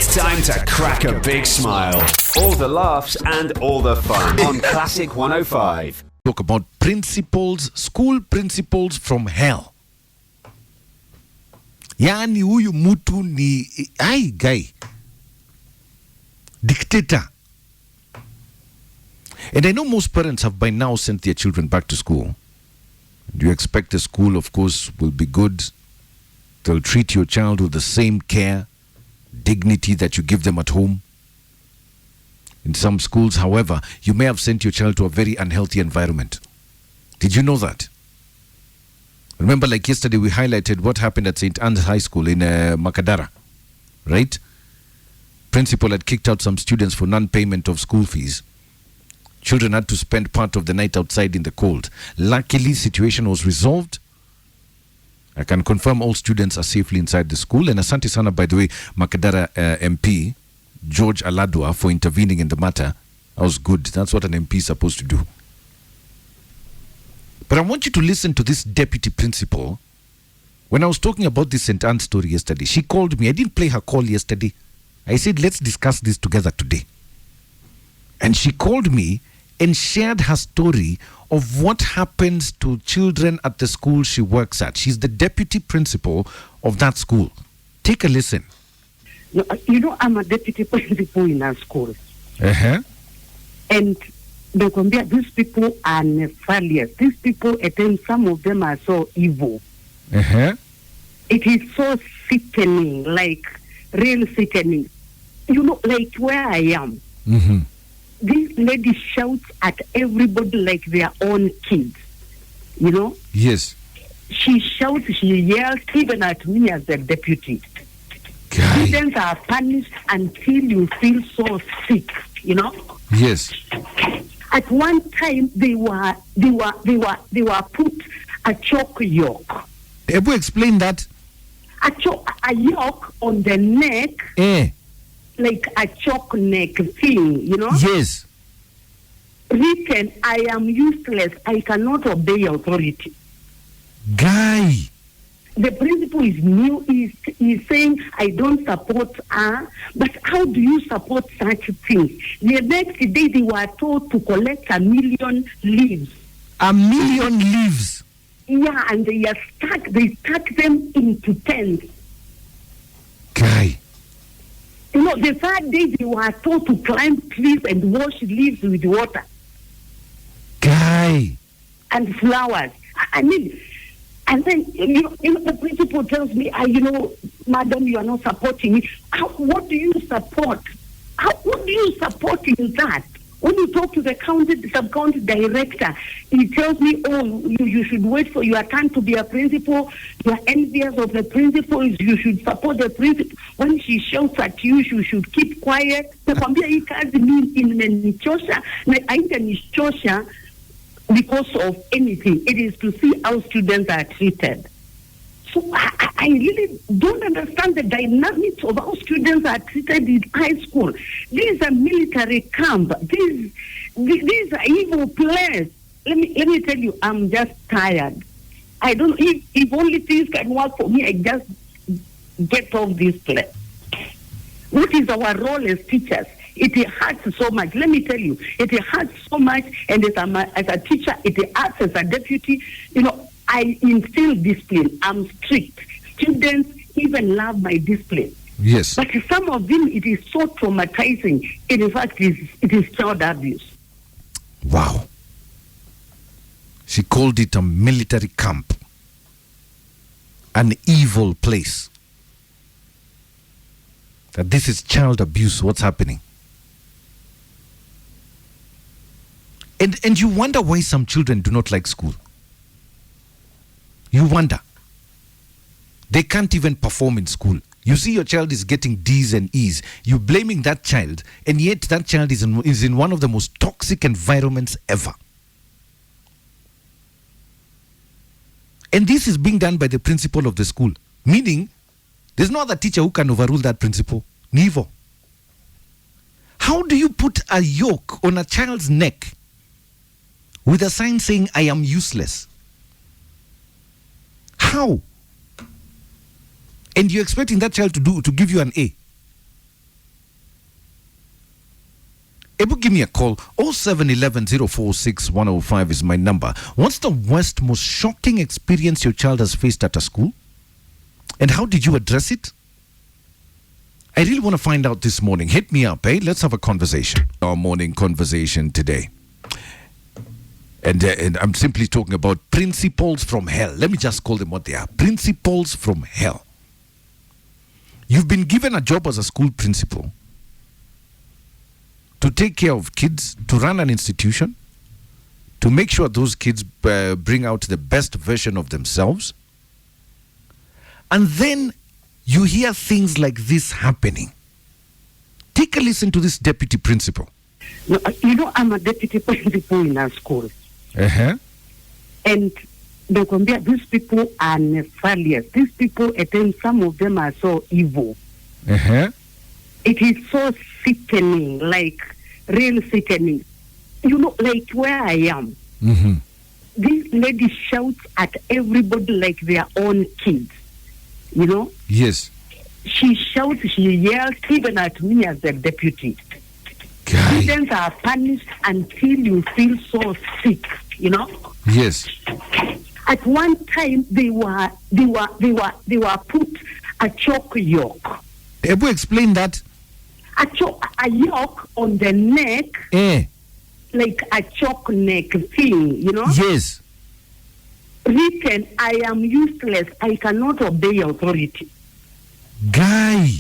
It's time to crack a big smile. All the laughs and all the fun on Classic 105. Talk about principals, school principals from hell. Yani huyu mutu ni guy. Dictator. And I know most parents have by now sent their children back to school. Do you expect the school, of course, will be good? They'll treat your child with the same care, dignity that you give them at home. In some schools, however, you may have sent your child to a very unhealthy environment. Did you know that? Remember, like yesterday, we highlighted what happened at St. Anne's High School in Makadara, right? Principal had kicked out some students for non-payment of school fees. Children had to spend part of the night outside in the cold. Luckily, situation was resolved. I can confirm all students are safely inside the school. And asante sana, by the way, Makadara MP, George Aladwa, for intervening in the matter. That was good. That's what an MP is supposed to do. But I want you to listen to this deputy principal. When I was talking about this St. Anne's story yesterday, she called me. I didn't play her call yesterday. I said, let's discuss this together today. And she called me and shared her story of what happens to children at the school she works at. She's the deputy principal of that school. Take a listen. You know, I'm a deputy principal in our school. Uh-huh. And these people are nefarious. These people, at times, some of them are so evil. Uh-huh. It is so sickening, like real sickening. You know, like where I am. Mm-hmm. This lady shouts at everybody like their own kids. You know? Yes. She shouts, she yells, even at me as the deputy. Guy. Students are punished until you feel so sick, you know? Yes. At one time, they were put a chalk yoke. Ebu explain that. A yoke on the neck. Like a chalk neck thing, you know? Yes. Written, I am useless. I cannot obey authority. Guy. The principal is new. He's saying, I don't support her. But how do you support such things? The next day, they were told to collect 1 million leaves. 1 million leaves? Yeah, and they stuck them into tents. Guy. You know, the third day they were told to climb trees and wash leaves with water. Guy. And flowers. I mean, and then, you know, the principal tells me, madam, you are not supporting me. What do you support? What do you support in that? When you talk to the sub-county director, he tells me, you should wait for your turn to be a principal. You are envious of the principal. You should support the principal. When she shouts at you, you should keep quiet. Nakwambia hii kazi mimi imenichosha na haitanichosha because of anything. It is to see how students are treated. So I really don't understand the dynamics of how students are treated in high school. These are military camp. These are evil players. Let me tell you, I'm just tired. I don't. If only things can work for me, I just get off this place. What is our role as teachers? It hurts so much. Let me tell you, it hurts so much. And as a teacher, it hurts as a deputy. You know, I instill discipline. I'm strict. Students even love my discipline. Yes. But some of them, it is so traumatizing. In fact, it is child abuse. Wow. She called it a military camp. An evil place. That this is child abuse, what's happening. And you wonder why some children do not like school. You wonder. They can't even perform in school. You see your child is getting D's and E's. You're blaming that child, and yet that child is in one of the most toxic environments ever. And this is being done by the principal of the school. Meaning, there's no other teacher who can overrule that principal. Neither. How do you put a yoke on a child's neck with a sign saying, I am useless? How? And you're expecting that child to give you an A. Able, give me a call. 0711 046 105 is my number. What's the worst, most shocking experience your child has faced at a school? And how did you address it? I really want to find out this morning. Hit me up, eh? Let's have a conversation. Our morning conversation today. And I'm simply talking about principles from hell. Let me just call them what they are. Principles from hell. You've been given a job as a school principal to take care of kids, to run an institution, to make sure those kids bring out the best version of themselves. And then you hear things like this happening. Take a listen to this deputy principal. No, I'm a deputy principal in our school. Uh-huh. And these people are nefarious. These people, at times, some of them are so evil. Uh-huh. It is so sickening, like real sickening. Like where I am. Mm-hmm. This lady shouts at everybody like their own kids. Yes. She shouts, she yells, even at me as the deputy. Guy. Students are punished until you feel so sick, Yes. At one time, they were put a chalk yoke. Ebu, explain that. A yoke on the neck, like a chalk neck thing, Yes. Written, I am useless, I cannot obey authority. Guy.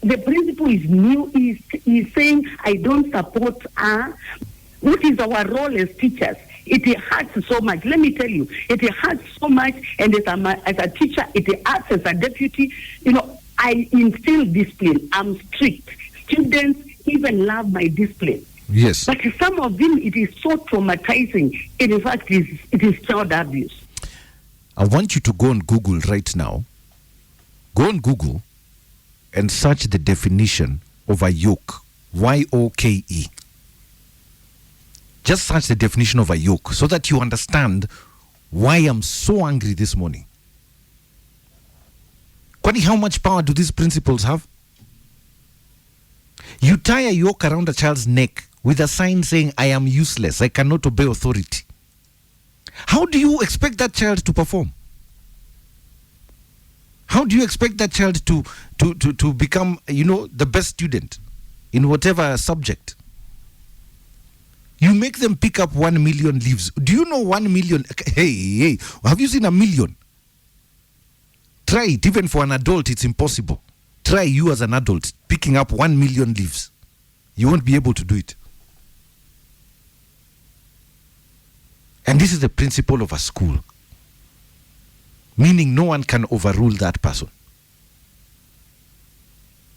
The principal is new, is saying, I don't support her. What is our role as teachers? It hurts so much. Let me tell you, it hurts so much. And as a teacher, it hurts as a deputy. I instill discipline. I'm strict. Students even love my discipline. Yes. But some of them, it is so traumatizing. In fact, it is child abuse. I want you to go on Google right now. Go on Google and search the definition of a yoke. Y-O-K-E. Just search the definition of a yoke so that you understand why I'm so angry this morning. Kwani, how much power do these principals have? You tie a yoke around a child's neck with a sign saying, I am useless, I cannot obey authority. How do you expect that child to perform? How do you expect that child to become, the best student in whatever subject? You make them pick up 1 million leaves. Do you know 1 million? Hey, have you seen a million? Try it. Even for an adult, it's impossible. Try you as an adult picking up 1 million leaves. You won't be able to do it. And this is the principle of a school. Meaning no one can overrule that person.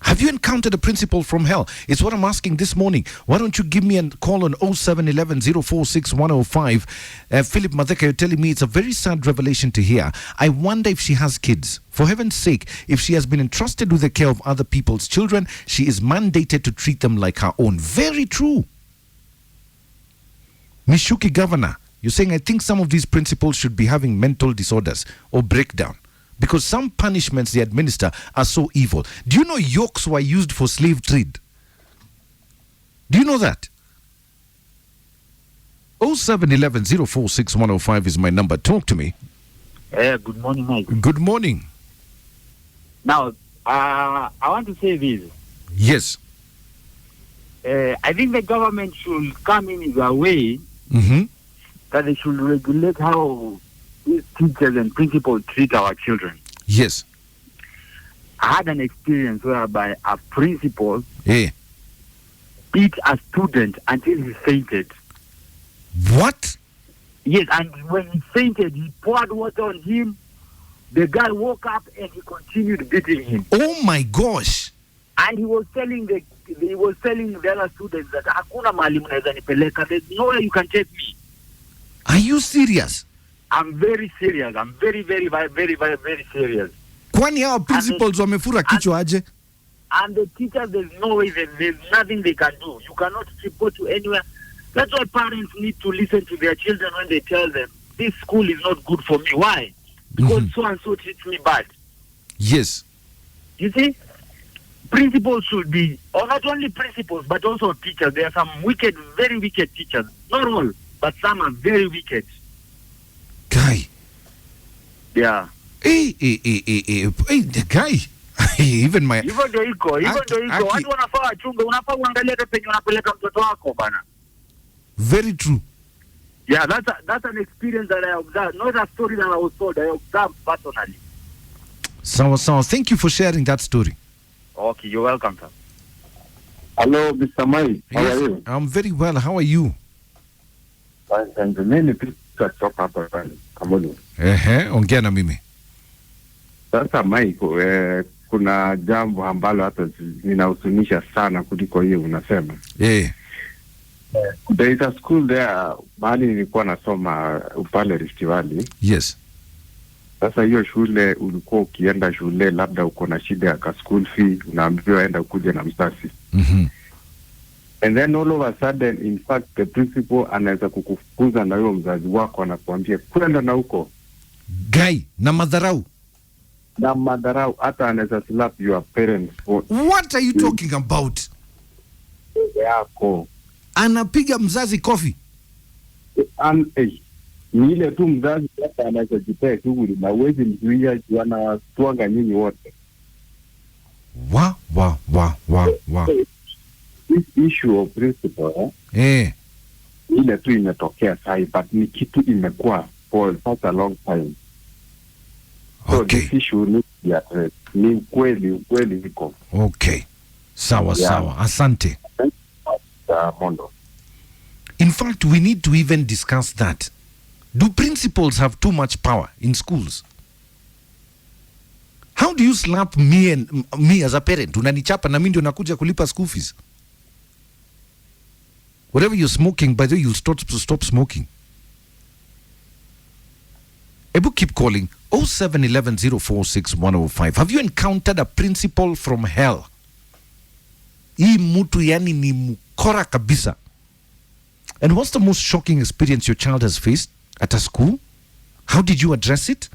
Have you encountered a principle from hell? It's what I'm asking this morning. Why don't you give me a call on 0711 046 105? Philip Madeka, you're telling me it's a very sad revelation to hear. I wonder if she has kids. For heaven's sake, if she has been entrusted with the care of other people's children, she is mandated to treat them like her own. Very true. Mishuki Governor, you're saying, I think some of these principals should be having mental disorders or breakdown because some punishments they administer are so evil. Do you know yokes were used for slave trade? Do you know that? 0711 046 105 is my number. Talk to me. Good morning, Mike. Good morning. Now, I want to say this. Yes. I think the government should come in their way that they should regulate how these teachers and principals treat our children. Yes. I had an experience whereby a principal beat a student until he fainted. What? Yes, and when he fainted, he poured water on him. The guy woke up and he continued beating him. Oh my gosh! And he was telling the other students that hakuna mahali mnaweza nipeleka. There's nowhere you can take me. Are you serious? I'm very serious. I'm very, very, very, very, very, very serious. Kwani hao principals wamefura kichwa aje? And the teachers, there's no way, there's nothing they can do. You cannot report to anywhere. That's why parents need to listen to their children when they tell them, this school is not good for me. Why? Because so-and-so treats me bad. Yes. You see? principals should be, or not only principals, but also teachers. There are some wicked, very wicked teachers. Not all, but some are very wicked. Guy. Yeah. Hey, the guy. Even my... Hivyo ndio iko. Watu wanafaa wachunge, unafaa uangalie hata penye unapeleka mtoto wako bana. Very true. Yeah, that's an experience that I observed. Not a story that I was told. I observed personally. So, thank you for sharing that story. Okay, you're welcome, sir. Hello, Mr. Mai. How are you? I'm very well. How are you? Fine, thank you. Many people talk hapa Kamulu. Ongea na mimi. Sasa Mai, kuna jambo ambalo hata linahuzunisha sana kuliko hiyo unasema. There is a school there, mahali nilikuwa nasoma pale Rift Valley. Yes. Sasa hiyo shule ulikuwa ukienda shule labda uko na shida ya school fee, unaambiwa enda kuja na msasi. And then all of a sudden, in fact, the principal anaweza kukufukuza na huyo mzazi wako anakuambia kwenda na huko. Guy, na madharau. Na madharau, hata anaweza slap your parents. What are you talking about? Yako. Anapiga mzazi kofi. Ni ile tu mzazi hata anaweza jipea shughuli na uwezi mzuia wanatuanga nyinyi wote. Wa. This issue of principle, ile tu imetokea sahi, but ni kitu imekuwa for such a long time. So this issue needs to be addressed. Ni ukweli iko. Okay. Sawa. Asante. Mondo. In fact, we need to even discuss that. Do principals have too much power in schools? How do you slap me as a parent? Unanichapa na mimi ndio nakuja kulipa school fees. Whatever you're smoking, by the way, you'll stop smoking. Ebu keep calling 0711046105. Have you encountered a principal from hell? Hii mtu yani ni mkora kabisa. And what's the most shocking experience your child has faced at a school? How did you address it?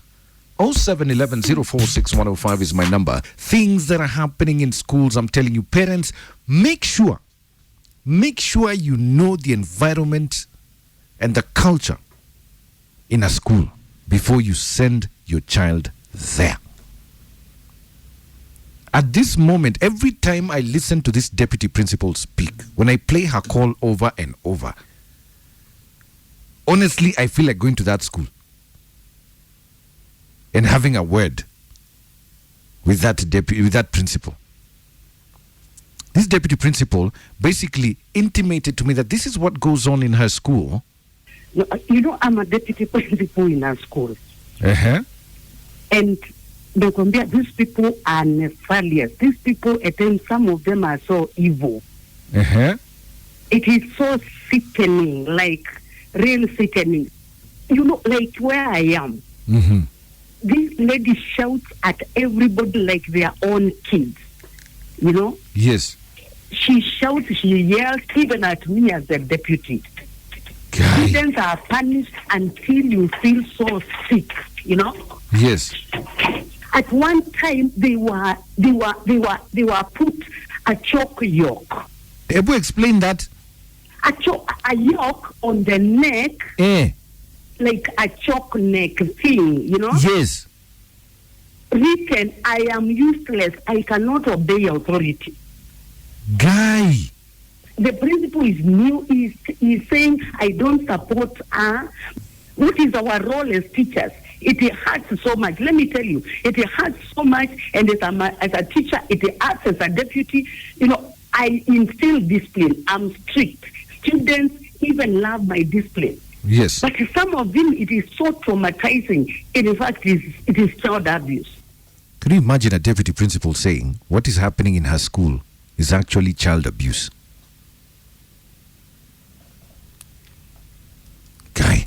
0711046105 is my number. Things that are happening in schools, I'm telling you, parents, make sure you know the environment and the culture in a school before you send your child there. At this moment, every time I listen to this deputy principal speak, when I play her call over and over, honestly, I feel like going to that school and having a word with that principal. This deputy principal basically intimated to me that this is what goes on in her school. You know, I'm a deputy principal in our school. And these people are nefarious. These people, at times, some of them are so evil. It is so sickening, like real sickening. You know, like where I am. This lady shouts at everybody like their own kids. You know? Yes. She shouts, she yells, even at me as the deputy. Students are punished until you feel so sick, you know? Yes. At one time, they were put a chalk yoke. Ebu explain that. A yoke on the neck, like a chalk neck thing, you know? Yes. Written, I am useless. I cannot obey authority. Guy. The principal is new. He's saying, I don't support her. What is our role as teachers? It hurts so much. Let me tell you, it hurts so much. And as a teacher, it hurts as a deputy. You know, I instill discipline. I'm strict. Students even love my discipline. Yes. But some of them, it is so traumatizing. In fact, it is child abuse. Can you imagine a deputy principal saying what is happening in her school is actually child abuse? Guy,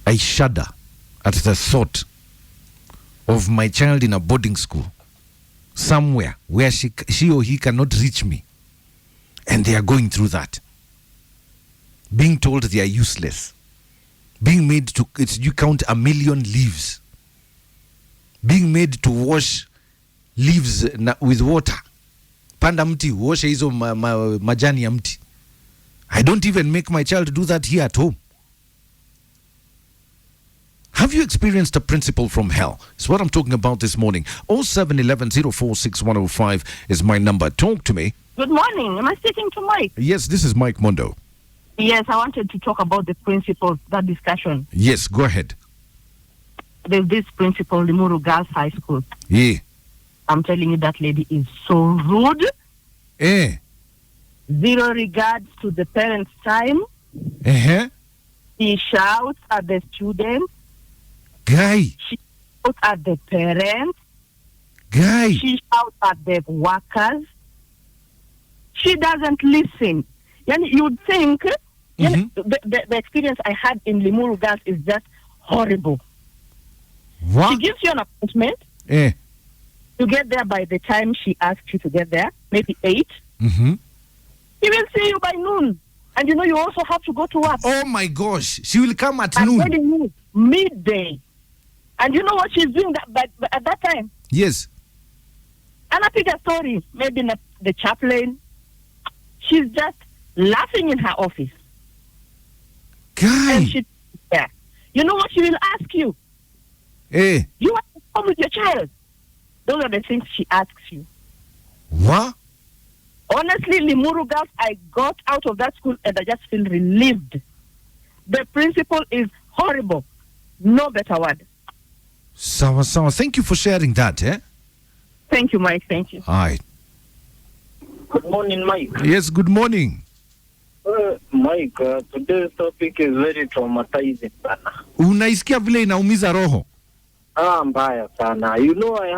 I shudder at the thought of my child in a boarding school somewhere where she or he cannot reach me, and they are going through that, being told they are useless, being made to you count 1,000,000 leaves, being made to wash leaves with water. Panda mti, uoshe hizo majani ya mti. I don't even make my child do that here at home. Have you experienced a principal from hell? It's what I'm talking about this morning. 0711 046105 is my number. Talk to me. Good morning. Am I speaking to Mike? Yes, this is Mike Mondo. Yes, I wanted to talk about the principal, that discussion. Yes, go ahead. There's this principal, Limuru Girls High School. Yeah. I'm telling you, that lady is so rude. Eh. Zero regards to the parents' time. Uh-huh. She shouts at the students. Guy. She shouts at the parents. Guy. She shouts at the workers. She doesn't listen. You'd think the experience I had in Limuru Girls is just horrible. What? She gives you an appointment. Eh. You get there by the time she asks you to get there, maybe 8. Mm-hmm. She will see you by noon. And you also have to go to work. Oh my gosh. She will come at I'm noon. telling you, midday. And you know what she's doing at that time? Yes. And I pick a story, maybe in the chaplain. She's just laughing in her office. Guy. And she, yeah. You know what she will ask you? Eh. You want to come with your child? Those are the things she asks you. What? Honestly, Limuru Girls, I got out of that school and I just feel relieved. The principal is horrible. No better word. Sawa. Thank you for sharing that, eh? Thank you, Mike. Thank you. All right. Good morning, Mike. Yes, good morning. Mike, today's topic is very traumatizing. Unaisikia vile inaumiza roho? Mbaya sana. I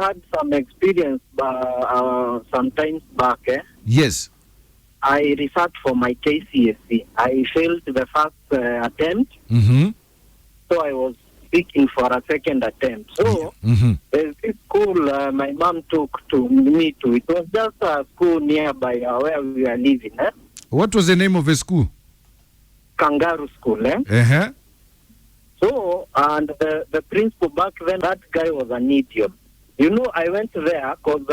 had some experience some times back. Yes. I researched for my KCSE. I failed the first attempt. Mm-hmm. So I was seeking for a second attempt. So there's this school my mom took me to. It was just a school nearby where we are living. What was the name of the school? Kangaroo School. Uh-huh. So, and the principal back then, that guy was an idiot. I went there because,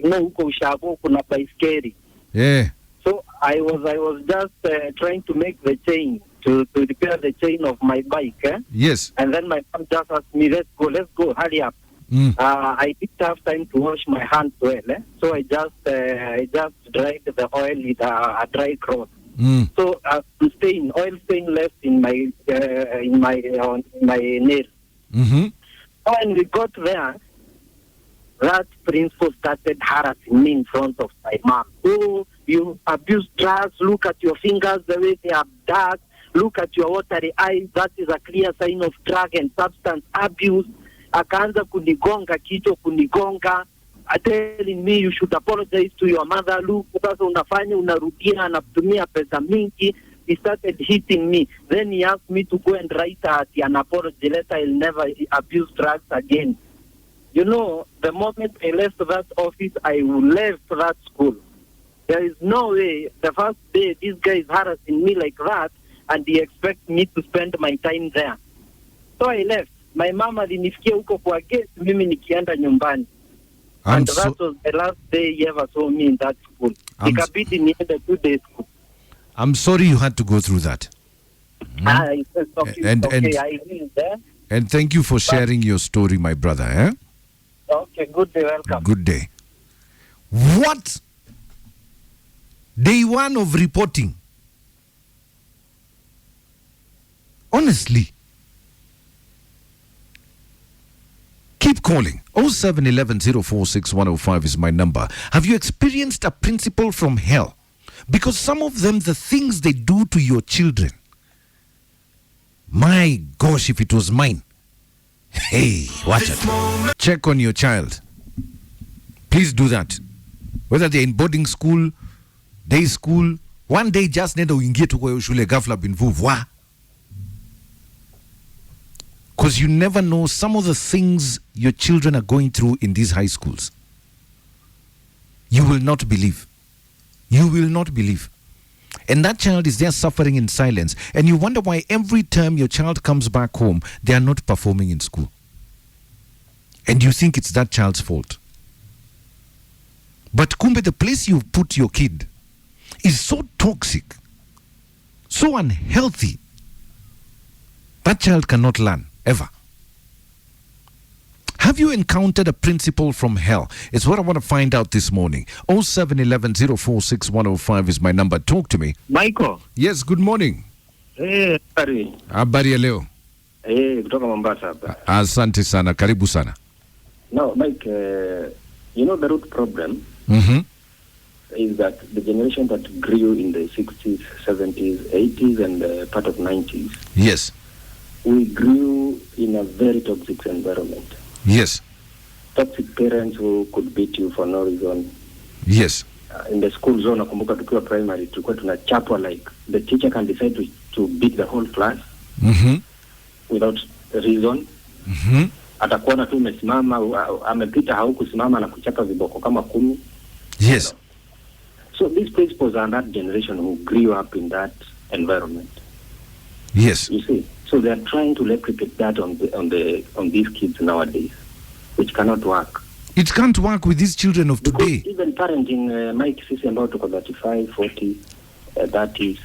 huko Ushago kuna baiskeli. Yeah. So I was just trying to make the chain, to repair the chain of my bike. Yes. And then my mom just asked me, let's go, hurry up. I didn't have time to wash my hands well. So I just dried the oil with a dry cloth. So oil stain left in my nail. Mm-hmm. When we got there, that principal started harassing me in front of my mom. Oh, you abuse drugs. Look at your fingers, the way they are dark. Look at your watery eyes. That is a clear sign of drug and substance abuse. Akaanza kunigonga kichwa, kunigonga. Telling me you should apologize to your mother. Look, sasa unafanya unarudia anatumia pesa mingi. He started hitting me. Then he asked me to go and write an apology letter. I'll never abuse drugs again. The moment I left that office, I left that school. There is no way the first day this guy is harassing me like that and he expects me to spend my time there. So I left. My mama alinifikia huko kwa gate, mimi nikienda nyumbani. And that was the last day he ever saw me in that school. Ikabidi niende 2 days school. I'm sorry you had to go through that. It's okay. I will there. And thank you for sharing your story, my brother. Eh? Okay, good day, welcome. Good day. What? Day 1 of reporting. Honestly. Keep calling. 0711 046105 is my number. Have you experienced a principal from hell? Because some of them, the things they do to your children. My gosh, if it was mine. Hey, watch it. Check on your child. Please do that. Whether they're in boarding school, day school, one day just nenda uingie tu kwa hiyo shule ghafla bin vuvu. Because you never know some of the things your children are going through in these high schools. You will not believe. You will not believe. And that child is there suffering in silence. And you wonder why every time your child comes back home, they are not performing in school. And you think it's that child's fault. But kumbe, the place you've put your kid is so toxic, so unhealthy. That child cannot learn, ever. Have you encountered a principal from hell? It's what I want to find out this morning. 0711 046 105 is my number. Talk to me. Michael. Yes, good morning. Habari. Habari ya leo. Kutoka Mombasa hapa. Asante sana, karibu sana. No, Mike, you know the root problem is that the generation that grew in the 60s, 70s, 80s and part of 90s. Yes. We grew in a very toxic environment. Yes. Toxic parents who could beat you for no reason. Yes. In the school zone, nakumbuka tukiwa primary, tulikuwa tunachapwa like the teacher can decide to beat the whole class without reason. Atakuona tu umesimama, amepita haukusimama na kuchapa viboko kama 10. Yes. So these principals are that generation who grew up in that environment. Yes. You see, so they are trying to replicate that on these kids nowadays, which cannot work. It can't work with these children of today. Because even parenting, Mike, sisi ambao tuko 35, 40, 30s,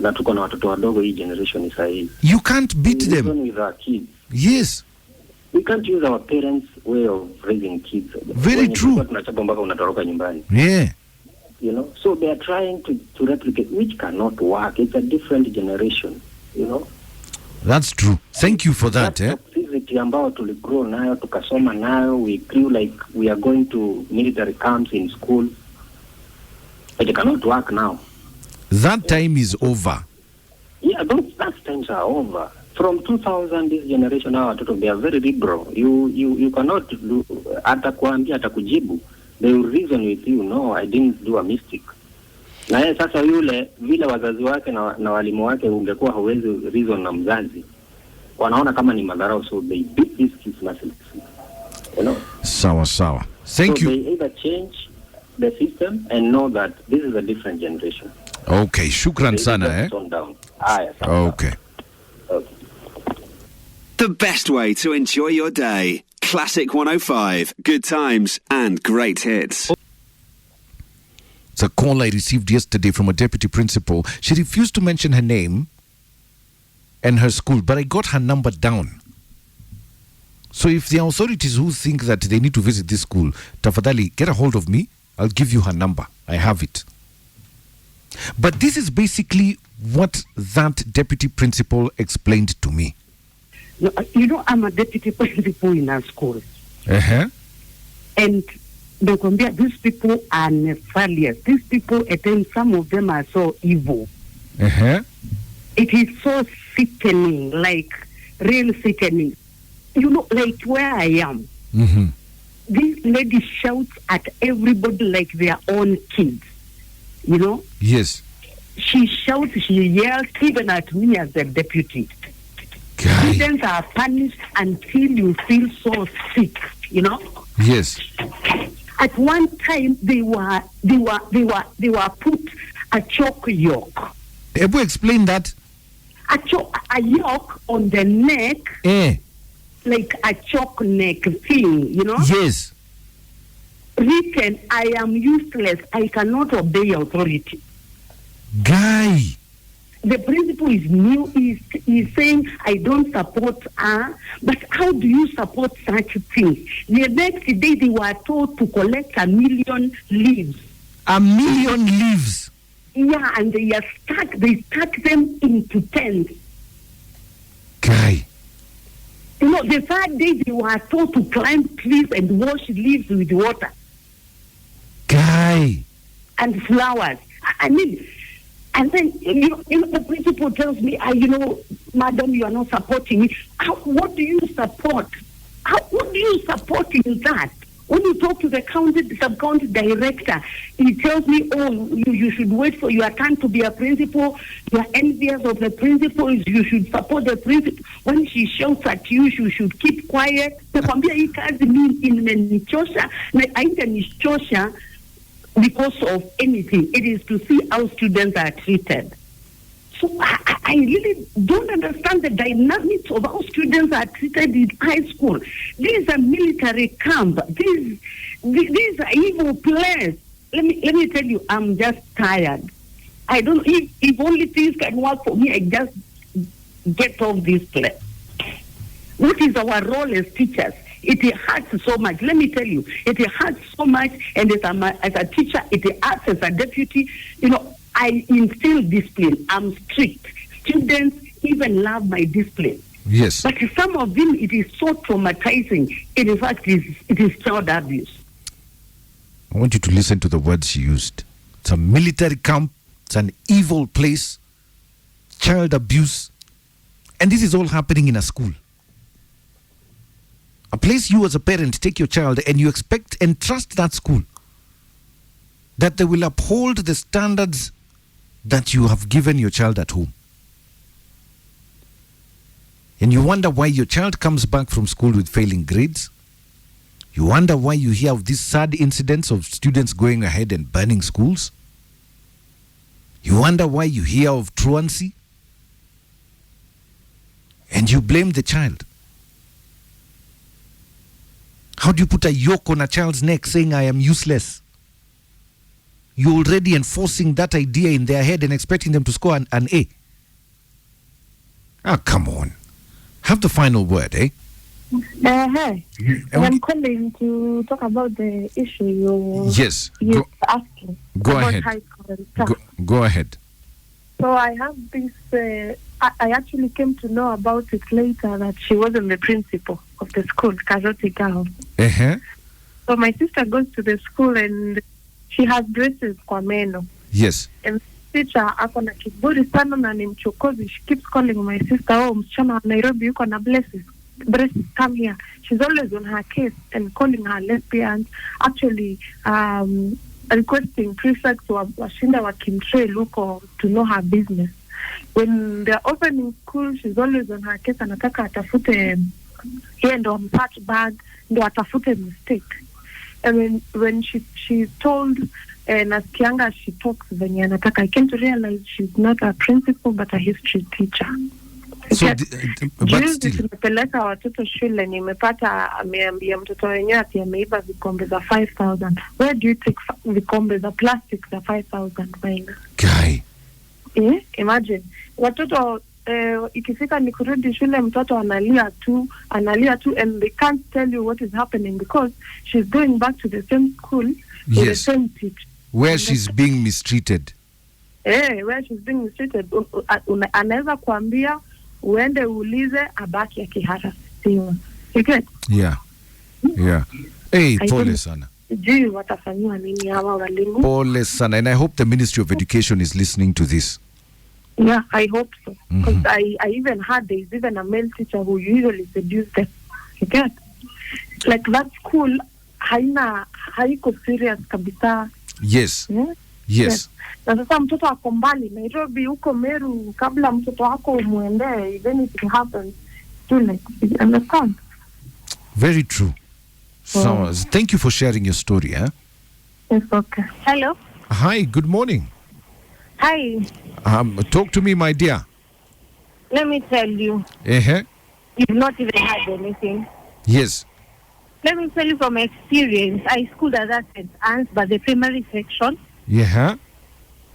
na tuko na watoto wadogo hii generation is hii. You can't beat them. Even with our kids. Yes. We can't use our parents' way of raising kids. Very true. Tunachapa mpaka unatoroka nyumbani. Yeah. You know, so they are trying to replicate, which cannot work. It's a different generation, you know. That's true. Thank you for that. Toxicity ambao tuligrow nayo, tukasoma nayo, we grew like we are going to military camps in school. But it cannot work now. That time is over. Yeah, those times are over. From 2000, this generation now, they are very liberal. You cannot do, atakuambia, atakujibu. They will reason with you, no, I didn't do a mistake. Na yeye sasa yule vile wazazi wake na walimu wake ungekuwa hawezi reason na mzazi. Wanaona kama ni madharau, so they beat these kids mercilessly. You know? Sawa. Thank you. They either change the system and know that this is a different generation. Okay, shukran sana, Okay. The best way to enjoy your day. Classic 105. Good times and great hits. It's a call I received yesterday from a deputy principal. She refused to mention her name and her school, but I got her number down. So if the authorities who think that they need to visit this school, tafadhali, get a hold of me. I'll give you her number. I have it. But this is basically what that deputy principal explained to me. No, you know, I'm a deputy principal in our school. And these people are nefarious. These people, at times, some of them are so evil. It is so sickening, like real sickening. You know, like where I am. This lady shouts at everybody like their own kids. You know? Yes. She shouts, she yells, even at me as the deputy. Students are punished until you feel so sick, you know? Yes. At one time, they were put a chalk yoke. Ebu explain that. A yoke on the neck, like a chalk neck thing, you know? Yes. Written, I am useless. I cannot obey authority. Guy. The principal is new. He's saying, I don't support her. But how do you support such things? The next day, they were told to collect 1 million leaves. 1 million leaves? Yeah, and they stuck them into tents. Guy. You know, the third day, they were told to climb trees and wash leaves with water. Guy. And flowers. I mean... And then, you know, the principal tells me, madam, you are not supporting me. What do you support? What do you support in that? When you talk to the sub-county director, he tells me, you should wait for your turn to be a principal. You are envious of the principal. You should support the principal. When she shouts at you, you should keep quiet. Because of anything, it is to see how students are treated. So I really don't understand the dynamics of how students are treated in high school. This is a military camp. This is an evil place. let me tell you, I'm just tired. I don't. If only things can work for me, I just get off this place. What is our role as teachers? It hurts so much. Let me tell you, it hurts so much. And as a teacher, it hurts as a deputy. You know, I instill discipline. I'm strict. Students even love my discipline. Yes. But some of them, it is so traumatizing. In fact, it is child abuse. I want you to listen to the words she used. It's a military camp. It's an evil place. Child abuse. And this is all happening in a school. A place you as a parent take your child and you expect and trust that school that they will uphold the standards that you have given your child at home. And you wonder why your child comes back from school with failing grades. You wonder why you hear of these sad incidents of students going ahead and burning schools. You wonder why you hear of truancy. And you blame the child. How do you put a yoke on a child's neck saying, I am useless? You're already enforcing that idea in their head and expecting them to score an A. Ah, come on. Have the final word, eh? Hi. I'm calling to talk about the issue you're asking. Go about ahead. high school and stuff. Go ahead. So I have this, I actually came to know about it later that she wasn't the principal of the school, Karoti Girl. Uh-huh. So my sister goes to the school and she has braces kwa meno. Yes. And teacher ako na kiburi sana na ni mchokozi. She keeps calling my sister, oh, msichana wa Nairobi yuko na braces, come here. She's always on her case and calling her lesbians. Actually, requesting prefects washinda wakimtrail huko to know her business. When they're opening school, she's always on her case. Anataka atafute yeye ndo ampatch bag, ndo atafute mistake. And when she told nasikianga she talks venye anataka, I came to realize she's not a principal but a history teacher. So, but still, nimepeleka watoto shule, nimepata ameambia mtoto wenyewe ati ameiba vikombe za 5,000. Where do you take vikombe za plastic za 5,000 maina? Guy. Imagine watoto ikifika ni kurudi shule, mtoto analia tu and they can't tell you what is happening because she's going back to the same school with the same teacher where she's being mistreated. Where she's being mistreated. Anaweza kuambia uende uulize, abaki akiharasiwa. You get? Yeah. Hey, pole sana. Sijui watafanywa nini hawa walimu. Pole sana. And I hope the Ministry of Education is listening to this. Yeah, I hope so. Because I even heard there's even a male teacher who usually seduces them. You get? Like that school, haiko serious kabisa. Yes. Yes. Na sasa mtoto ako mbali Nairobi huko Meru, kabla mtoto wako umuendee, if anything happens, too late. You understand? Very true. So, thank you for sharing your story. It's okay. Hello. Hi, good morning. Hi. Talk to me, my dear. Let me tell you. You've not even had anything. Yes. Let me tell you from experience. I schooled at that St. Anne's, but the primary section. Yeah.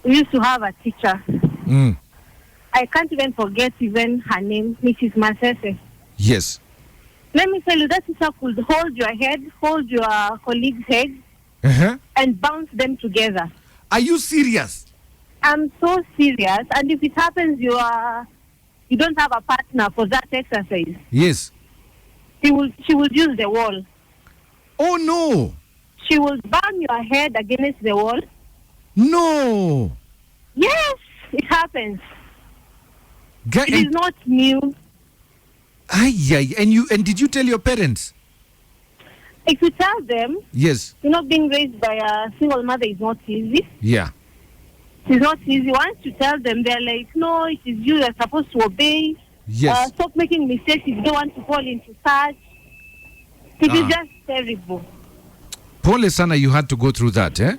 We used to have a teacher. Mm. I can't even forget even her name, Mrs. Masese. Yes. Let me tell you, that teacher could hold your head, hold your colleague's head, and bounce them together. Are you serious? I'm so serious. And if it happens, you don't have a partner for that exercise. Yes. She will use the wall. Oh no. She will bang your head against the wall. No. Yes, it happens. It is not new. And did you tell your parents? If you tell them, yes, being raised by a single mother is not easy. Yeah. It's not easy. Once you tell them, they're like, no, it is you. You're supposed to obey. Yes. Stop making mistakes if you don't want to fall into such. It is just terrible. Paul Sana, you had to go through that, eh?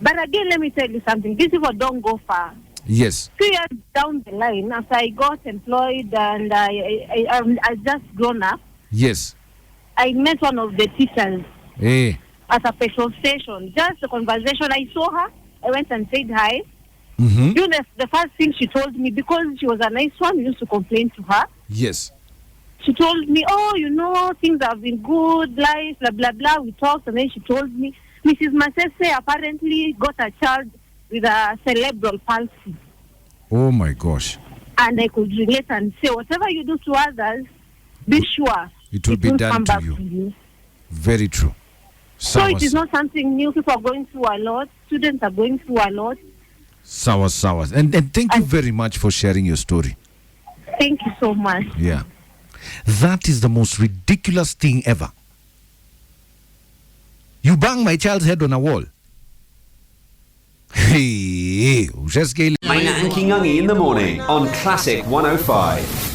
But again, let me tell you something. These people don't go far. Yes. 2 years down the line, after I got employed and I just grown up. Yes. I met one of the teachers. Hey. at a petrol station. Just a conversation. I saw her. I went and said hi. Mm-hmm. You know, the first thing she told me, because she was a nice one, we used to complain to her. Yes. She told me, oh, you know, things have been good, life, blah, blah, blah. We talked, and then she told me, Mrs. Masese apparently got a child with a cerebral palsy. Oh, my gosh. And I could relate and say, whatever you do to others, be sure it will be done come to back you. to you. Very true. So it is not something new. People are going through a lot. Students are going through a lot. Sawa. And thank you very much for sharing your story. Thank you so much. Yeah. That is the most ridiculous thing ever. You bang my child's head on a wall. Hey, Maina and Kingungi in the morning on Classic 105.